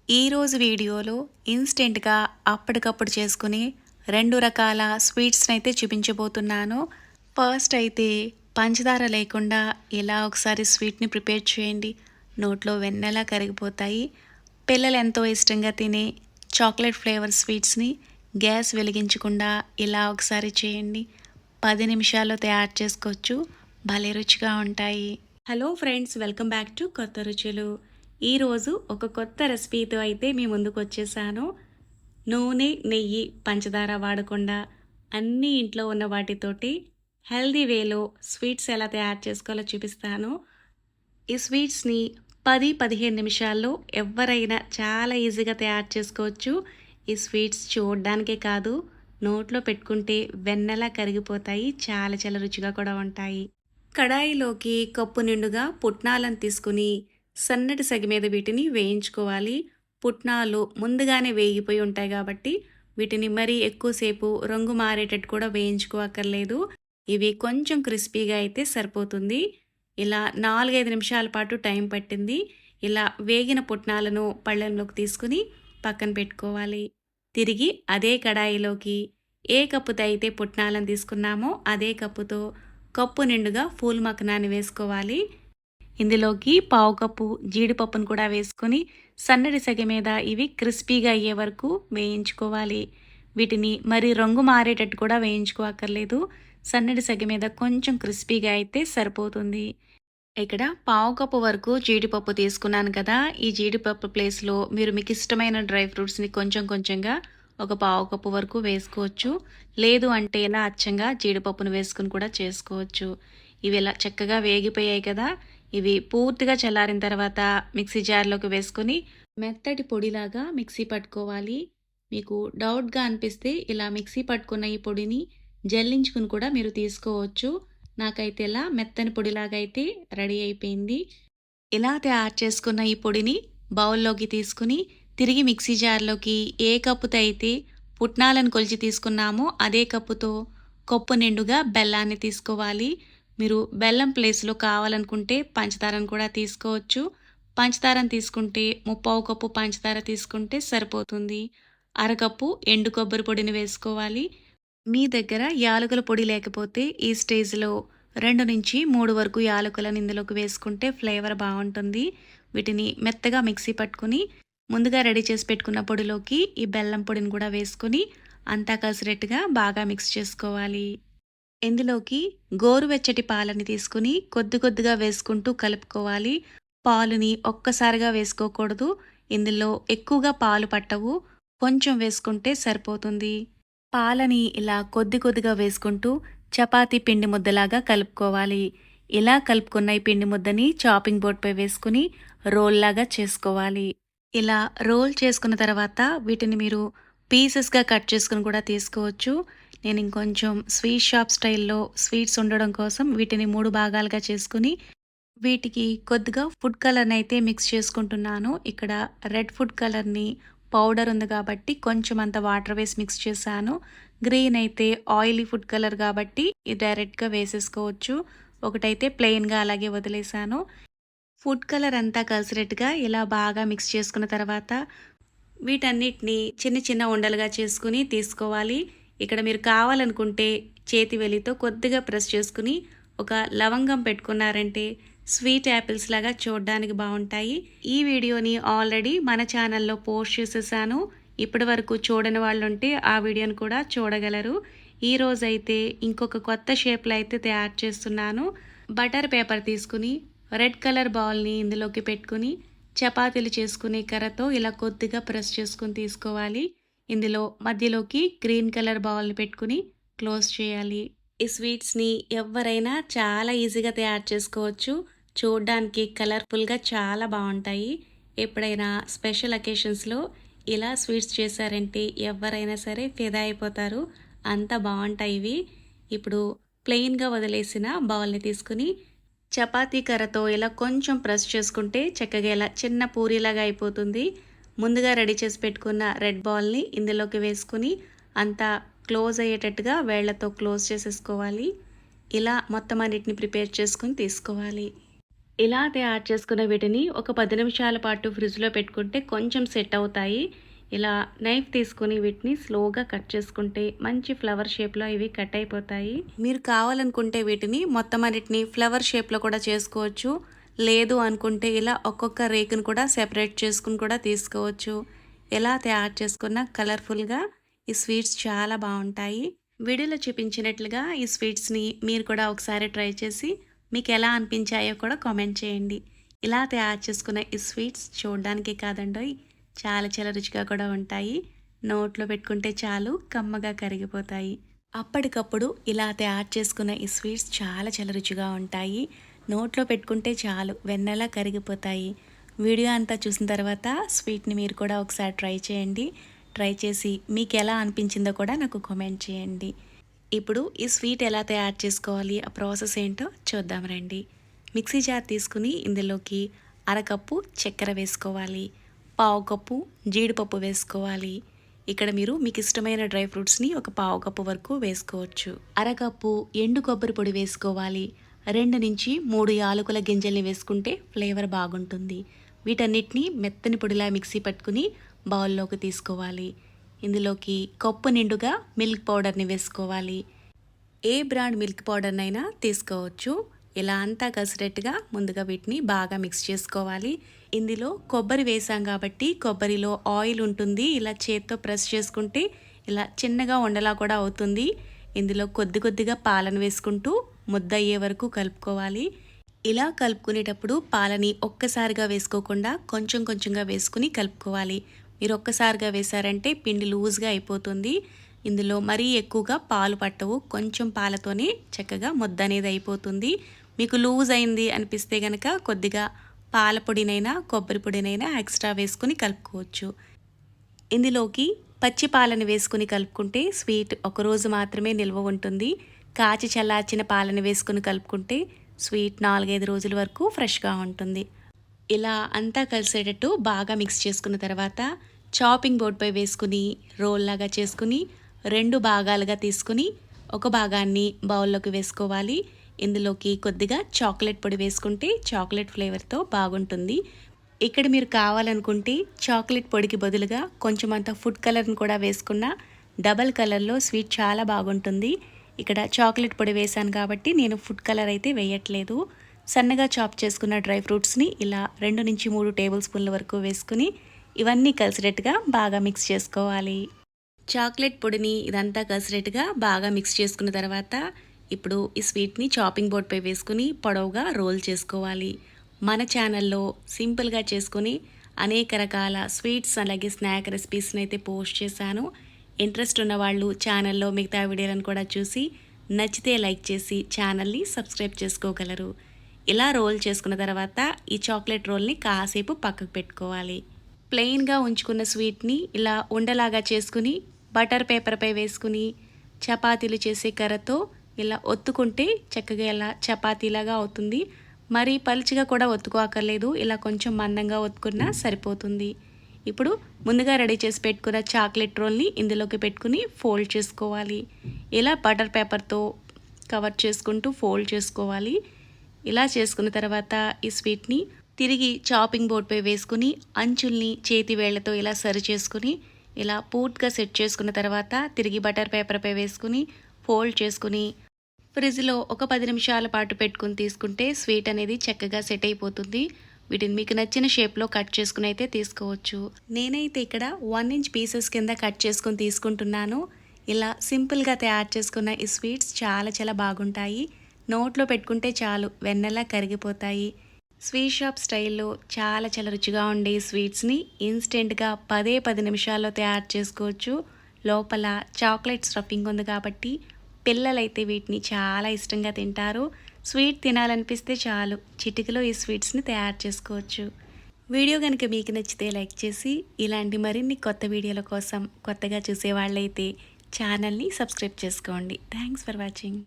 ఈరోజు వీడియోలో ఇన్స్టెంట్గా అప్పటికప్పుడు చేసుకునే 2 రకాల స్వీట్స్ని అయితే చూపించబోతున్నాను. ఫస్ట్ అయితే పంచదార లేకుండా ఇలా ఒకసారి స్వీట్ని ప్రిపేర్ చేయండి. నోట్లో వెన్నెలా కరిగిపోతాయి. పిల్లలు ఎంతో ఇష్టంగా తినే చాక్లెట్ ఫ్లేవర్ స్వీట్స్ని గ్యాస్ వెలిగించకుండా ఇలా ఒకసారి చేయండి. 10 నిమిషాల్లో తయారు చేసుకోవచ్చు. భలే రుచిగా ఉంటాయి. Hello friends, welcome back to కొత్త రుచులు. ఈరోజు ఒక కొత్త రెసిపీతో అయితే మీ ముందుకు వచ్చేసాను. నూనె, నెయ్యి, పంచదార వాడకుండా అన్నీ ఇంట్లో ఉన్న వాటితోటి హెల్దీ వేలో స్వీట్స్ ఎలా తయారు చేసుకోవాలో చూపిస్తాను. ఈ స్వీట్స్ని 10-15 నిమిషాల్లో ఎవరైనా చాలా ఈజీగా తయారు చేసుకోవచ్చు. ఈ స్వీట్స్ చూడడానికే కాదు, నోట్లో పెట్టుకుంటే వెన్నెలా కరిగిపోతాయి. చాలా చాలా రుచిగా కూడా ఉంటాయి. కడాయిలోకి కప్పు నిండుగా పుట్నాలను తీసుకుని సన్నటి సెగ మీద వీటిని వేయించుకోవాలి. పుట్నాలు ముందుగానే వేగిపోయి ఉంటాయి కాబట్టి వీటిని మరీ ఎక్కువసేపు రంగు మారేటట్టు కూడా వేయించుకోవక్కర్లేదు. ఇవి కొంచెం క్రిస్పీగా అయితే సరిపోతుంది. ఇలా 4-5 నిమిషాల పాటు టైం పట్టింది. ఇలా వేగిన పుట్నాలను పళ్ళెంలోకి తీసుకుని పక్కన పెట్టుకోవాలి. తిరిగి అదే కడాయిలోకి ఏ కప్పుతో అయితే పుట్నాలను తీసుకున్నామో అదే కప్పుతో కప్పు నిండుగా పూల్ మక్కనాన్ని వేసుకోవాలి. ఇందులోకి పావు కప్పు జీడిపప్పును కూడా వేసుకొని సన్నటి సెగ మీద ఇవి క్రిస్పీగా అయ్యే వరకు వేయించుకోవాలి. వీటిని మరి రంగు మారేటట్టు కూడా వేయించుకోవక్కర్లేదు. సన్నటి సెగ మీద కొంచెం క్రిస్పీగా అయితే సరిపోతుంది. ఇక్కడ పావు కప్పు వరకు జీడిపప్పు తీసుకున్నాను కదా, ఈ జీడిపప్పు ప్లేస్లో మీరు మీకు ఇష్టమైన డ్రై ఫ్రూట్స్ని కొంచెం కొంచెంగా ఒక పావు కప్పు వరకు వేసుకోవచ్చు. లేదు అంటే ఇలా అచ్చంగా జీడిపప్పును వేసుకుని కూడా చేసుకోవచ్చు. ఇవి ఇలా చక్కగా వేగిపోయాయి కదా, ఇవి పూర్తిగా చల్లారిన తర్వాత మిక్సీ జార్లోకి వేసుకొని మెత్తటి పొడిలాగా మిక్సీ పట్టుకోవాలి. మీకు డౌట్గా అనిపిస్తే ఇలా మిక్సీ పట్టుకున్న ఈ పొడిని జల్లించుకుని కూడా మీరు తీసుకోవచ్చు. నాకైతే ఇలా మెత్తని పొడిలాగా అయితే రెడీ అయిపోయింది. ఇలా తయారు చేసుకున్న ఈ పొడిని బౌల్లోకి తీసుకుని తిరిగి మిక్సీ జార్లోకి ఏ కప్పుతో అయితే పుట్నాలను కొలిచి తీసుకున్నామో అదే కప్పుతో కప్పు నిండుగా బెల్లాన్ని తీసుకోవాలి. మీరు బెల్లం ప్లేస్లో కావాలనుకుంటే పంచదారను కూడా తీసుకోవచ్చు. పంచదారను తీసుకుంటే 3/4 కప్పు పంచదార తీసుకుంటే సరిపోతుంది. అరకప్పు ఎండు కొబ్బరి పొడిని వేసుకోవాలి. మీ దగ్గర యాలకుల పొడి లేకపోతే ఈ స్టేజ్లో 2-3 వరకు యాలకులను ఇందులోకి వేసుకుంటే ఫ్లేవర్ బాగుంటుంది. వీటిని మెత్తగా మిక్సీ పట్టుకుని ముందుగా రెడీ చేసి పెట్టుకున్న పొడిలోకి ఈ బెల్లం పొడిని కూడా వేసుకుని అంతా కలిసినట్టుగా బాగా మిక్స్ చేసుకోవాలి. ఇందులోకి గోరువెచ్చటి పాలని తీసుకుని కొద్ది కొద్దిగా వేసుకుంటూ కలుపుకోవాలి. పాలుని ఒక్కసారిగా వేసుకోకూడదు. ఇందులో ఎక్కువగా పాలు పట్టవు, కొంచెం వేసుకుంటే సరిపోతుంది. పాలని ఇలా కొద్ది కొద్దిగా వేసుకుంటూ చపాతీ పిండి ముద్దలాగా కలుపుకోవాలి. ఇలా కలుపుకున్న ఈ పిండి ముద్దని చాపింగ్ బోర్డ్పై వేసుకుని రోల్లాగా చేసుకోవాలి. ఇలా రోల్ చేసుకున్న తర్వాత వీటిని మీరు పీసెస్గా కట్ చేసుకుని కూడా తీసుకోవచ్చు. నేను ఇంకొంచెం స్వీట్ షాప్ స్టైల్లో స్వీట్స్ ఉండడం కోసం వీటిని 3 భాగాలుగా చేసుకుని వీటికి కొద్దిగా ఫుడ్ కలర్ని అయితే మిక్స్ చేసుకుంటున్నాను. ఇక్కడ రెడ్ ఫుడ్ కలర్ని పౌడర్ ఉంది కాబట్టి కొంచెం అంత వాటర్ వేసి మిక్స్ చేశాను. గ్రీన్ అయితే ఆయిలీ ఫుడ్ కలర్ కాబట్టి ఇది డైరెక్ట్గా వేసేసుకోవచ్చు. ఒకటైతే ప్లెయిన్గా అలాగే వదిలేశాను. ఫుడ్ కలర్ అంతా కలిసినట్టుగా ఇలా బాగా మిక్స్ చేసుకున్న తర్వాత వీటన్నిటిని చిన్న చిన్న ఉండలుగా చేసుకుని తీసుకోవాలి. ఇక్కడ మీరు కావాలనుకుంటే చేతి వేలితో కొద్దిగా ప్రెస్ చేసుకుని ఒక లవంగం పెట్టుకున్నారంటే స్వీట్ యాపిల్స్ లాగా చూడడానికి బాగుంటాయి. ఈ వీడియోని ఆల్రెడీ మన ఛానల్లో పోస్ట్ చేసేసాను. ఇప్పటి వరకు చూడని వాళ్ళు ఉంటే ఆ వీడియోని కూడా చూడగలరు. ఈరోజైతే ఇంకొక కొత్త షేప్లో అయితే తయారు చేస్తున్నాను. బటర్ పేపర్ తీసుకుని రెడ్ కలర్ బాల్ని ఇందులోకి పెట్టుకుని చపాతీలు చేసుకునే కర్రతో ఇలా కొద్దిగా ప్రెస్ చేసుకుని తీసుకోవాలి. ఇందులో మధ్యలోకి గ్రీన్ కలర్ బౌల్ని పెట్టుకుని క్లోజ్ చేయాలి. ఈ స్వీట్స్ని ఎవరైనా చాలా ఈజీగా తయారు చేసుకోవచ్చు. చూడడానికి కలర్ఫుల్గా చాలా బాగుంటాయి. ఎప్పుడైనా స్పెషల్ అకేషన్స్లో ఇలా స్వీట్స్ చేశారంటే ఎవరైనా సరే ఫిదా అయిపోతారు. అంత బాగుంటాయి ఇవి. ఇప్పుడు ప్లెయిన్గా వదిలేసిన బౌల్ని తీసుకుని చపాతీ కర్రతో ఇలా కొంచెం ప్రెస్ చేసుకుంటే చక్కగా ఇలా చిన్న పూరీలాగా అయిపోతుంది. ముందుగా రెడీ చేసి పెట్టుకున్న రెడ్ బాల్ని ఇందులోకి వేసుకుని అంతా క్లోజ్ అయ్యేటట్టుగా వేళ్లతో క్లోజ్ చేసేసుకోవాలి. ఇలా మొత్తం అన్నిటిని ప్రిపేర్ చేసుకుని తీసుకోవాలి. ఇలా తయారు చేసుకున్న వీటిని ఒక 10 నిమిషాల పాటు ఫ్రిడ్జ్‌లో పెట్టుకుంటే కొంచెం సెట్ అవుతాయి. ఇలా నైఫ్ తీసుకొని వీటిని స్లోగా కట్ చేసుకుంటే మంచి ఫ్లవర్ షేప్‌లో ఇవి కట్ అయిపోతాయి. మీరు కావాలనుకుంటే వీటిని మొత్తం అన్నిటిని ఫ్లవర్ షేప్‌లో కూడా చేసుకోవచ్చు. లేదు అనుకుంటే ఇలా ఒక్కొక్క రేకును కూడా సెపరేట్ చేసుకుని కూడా తీసుకోవచ్చు. ఎలా తయారు చేసుకున్న కలర్‌ఫుల్‌గా ఈ స్వీట్స్ చాలా బావుంటాయి. వీడియోలో చూపించినట్లుగా ఈ స్వీట్స్‌ని మీరు కూడా ఒకసారి ట్రై చేసి మీకు ఎలా అనిపించాయో కూడా కామెంట్ చేయండి. ఇలా తయారు చేసుకున్న ఈ స్వీట్స్ చూడడానికే కాదండోయ్ చాలా చాలా రుచిగా కూడా ఉంటాయి. నోట్లో పెట్టుకుంటే చాలు కమ్మగా కరిగిపోతాయి. అప్పటికప్పుడు ఇలా తయారు చేసుకున్న ఈ స్వీట్స్ చాలా చాలా రుచిగా ఉంటాయి. నోట్లో పెట్టుకుంటే చాలు వెన్నలా కరిగిపోతాయి. వీడియో అంతా చూసిన తర్వాత స్వీట్‌ని మీరు కూడా ఒకసారి ట్రై చేయండి. ట్రై చేసి మీకు ఎలా అనిపించిందో కూడా నాకు కామెంట్ చేయండి. ఇప్పుడు ఈ స్వీట్ ఎలా తయారు చేసుకోవాలి ఆ ప్రాసెస్ ఏంటో చూద్దాం రండి. మిక్సీ జార్ తీసుకుని ఇందులోకి అరకప్పు చక్కెర వేసుకోవాలి, పావు కప్పు జీడిపప్పు వేసుకోవాలి. ఇక్కడ మీరు మీకు ఇష్టమైన డ్రై ఫ్రూట్స్ని ఒక పావు కప్పు వరకు వేసుకోవచ్చు. అరకప్పు ఎండు కొబ్బరి పొడి వేసుకోవాలి. 2 నుంచి 3 యాలకుల గింజల్ని వేసుకుంటే ఫ్లేవర్ బాగుంటుంది. వీటన్నిటిని మెత్తని పొడిలా మిక్సీ పట్టుకుని బౌల్లోకి తీసుకోవాలి. ఇందులోకి కప్పు నిండుగా మిల్క్ పౌడర్ని వేసుకోవాలి. ఏ బ్రాండ్ మిల్క్ పౌడర్నైనా తీసుకోవచ్చు. ఇలా అంతా కలిసేటట్టుగా ముందుగా వీటిని బాగా మిక్స్ చేసుకోవాలి. ఇందులో కొబ్బరి వేసాం కాబట్టి కొబ్బరిలో ఆయిల్ ఉంటుంది. ఇలా చేత్తో ప్రెస్ చేసుకుంటే ఇలా చిన్నగా ఉండలా కూడా అవుతుంది. ఇందులో కొద్ది కొద్దిగా పాలను వేసుకుంటూ ముద్ద అయ్యే వరకు కలుపుకోవాలి. ఇలా కలుపుకునేటప్పుడు పాలని ఒక్కసారిగా వేసుకోకుండా కొంచెం కొంచెంగా వేసుకుని కలుపుకోవాలి. మీరు ఒక్కసారిగా వేశారంటే పిండి లూజ్గా అయిపోతుంది. ఇందులో మరీ ఎక్కువగా పాలు పట్టవు. కొంచెం పాలతోనే చక్కగా ముద్ద అనేది అయిపోతుంది. మీకు లూజ్ అయింది అనిపిస్తే కనుక కొద్దిగా పాల పొడినైనా కొబ్బరి పొడినైనా ఎక్స్ట్రా వేసుకుని కలుపుకోవచ్చు. ఇందులోకి పచ్చి పాలను వేసుకుని కలుపుకుంటే స్వీట్ ఒకరోజు మాత్రమే నిల్వ ఉంటుంది. కాచి చల్లార్చిన పాలను వేసుకుని కలుపుకుంటే స్వీట్ 4-5 రోజుల వరకు ఫ్రెష్గా ఉంటుంది. ఇలా అంతా కలిసేటట్టు బాగా మిక్స్ చేసుకున్న తర్వాత చాపింగ్ బోర్డ్పై వేసుకుని రోల్ లాగా చేసుకుని 2 భాగాలుగా తీసుకుని ఒక భాగాన్ని బౌల్లోకి వేసుకోవాలి. ఇందులోకి కొద్దిగా చాక్లెట్ పొడి వేసుకుంటే చాక్లెట్ ఫ్లేవర్తో బాగుంటుంది. ఇక్కడ మీరు కావాలనుకుంటే చాక్లెట్ పొడికి బదులుగా కొంచెం అంత ఫుడ్ కలర్ని కూడా వేసుకున్న డబల్ కలర్లో స్వీట్ చాలా బాగుంటుంది. ఇక్కడ చాక్లెట్ పొడి వేసాను కాబట్టి నేను ఫుడ్ కలర్ అయితే వేయట్లేదు. సన్నగా చాప్ చేసుకున్న డ్రై ఫ్రూట్స్ని ఇలా 2 నుంచి 3 టేబుల్ స్పూన్ల వరకు వేసుకుని ఇవన్నీ కలిసినట్టుగా బాగా మిక్స్ చేసుకోవాలి. చాక్లెట్ పొడిని ఇదంతా కలిసినట్టుగా బాగా మిక్స్ చేసుకున్న తర్వాత ఇప్పుడు ఈ స్వీట్ని చాపింగ్ బోర్డ్పై వేసుకుని పొడవుగా రోల్ చేసుకోవాలి. మన ఛానల్లో సింపుల్గా చేసుకుని అనేక రకాల స్వీట్స్ అలాగే స్నాక్ రెసిపీస్ని అయితే పోస్ట్ చేశాను. ఇంట్రెస్ట్ ఉన్న వాళ్ళు ఛానల్లో మిగతా వీడియోలను కూడా చూసి నచ్చితే లైక్ చేసి ఛానల్ని సబ్స్క్రైబ్ చేసుకోగలరు. ఇలా రోల్ చేసుకున్న తర్వాత ఈ చాక్లెట్ రోల్ని కాసేపు పక్కకు పెట్టుకోవాలి. ప్లెయిన్గా ఉంచుకున్న స్వీట్ని ఇలా ఉండలాగా చేసుకుని బటర్ పేపర్పై వేసుకుని చపాతీలు చేసే కర్రతో ఇలా ఒత్తుకుంటే చక్కగా ఇలా చపాతీలాగా అవుతుంది. మరీ పలుచగా కూడా ఒత్తుకోకర్లేదు. ఇలా కొంచెం మందంగా ఒత్తుకున్నా సరిపోతుంది. ఇప్పుడు ముందుగా రెడీ చేసి పెట్టుకున్న చాక్లెట్ రోల్ని ఇందులోకి పెట్టుకుని ఫోల్డ్ చేసుకోవాలి. ఇలా బటర్ పేపర్తో కవర్ చేసుకుంటూ ఫోల్డ్ చేసుకోవాలి. ఇలా చేసుకున్న తర్వాత ఈ స్వీట్ని తిరిగి చాపింగ్ బోర్డ్పై వేసుకుని అంచుల్ని చేతి వేళ్లతో ఇలా సరి చేసుకుని ఇలా పూర్తిగా సెట్ చేసుకున్న తర్వాత తిరిగి బటర్ పేపర్పై వేసుకుని ఫోల్డ్ చేసుకుని ఫ్రిడ్జ్లో ఒక 10 నిమిషాల పాటు పెట్టుకుని తీసుకుంటే స్వీట్ అనేది చక్కగా సెట్ అయిపోతుంది. వీటిని మీకు నచ్చిన షేప్లో కట్ చేసుకుని అయితే తీసుకోవచ్చు. నేనైతే ఇక్కడ 1 ఇంచ్ పీసెస్ కింద కట్ చేసుకుని తీసుకుంటున్నాను. ఇలా సింపుల్గా తయారు చేసుకున్న ఈ స్వీట్స్ చాలా చాలా బాగుంటాయి. నోట్లో పెట్టుకుంటే చాలు వెన్నెలా కరిగిపోతాయి. స్వీట్ షాప్ స్టైల్లో చాలా చాలా రుచిగా ఉండే స్వీట్స్ని ఇన్స్టెంట్గా 10 నిమిషాల్లో తయారు చేసుకోవచ్చు. లోపల చాక్లెట్ స్టఫింగ్ ఉంది కాబట్టి పిల్లలైతే వీటిని చాలా ఇష్టంగా తింటారు. స్వీట్ తినాలనిపిస్తే చాలు చిటికలో ఈ స్వీట్స్ని తయారు చేసుకోవచ్చు. వీడియో కనుక మీకు నచ్చితే లైక్ చేసి ఇలాంటి మరిన్ని కొత్త వీడియోల కోసం కొత్తగా చూసే వాళ్ళైతే ఛానల్ని సబ్స్క్రైబ్ చేసుకోండి. Thanks for watching.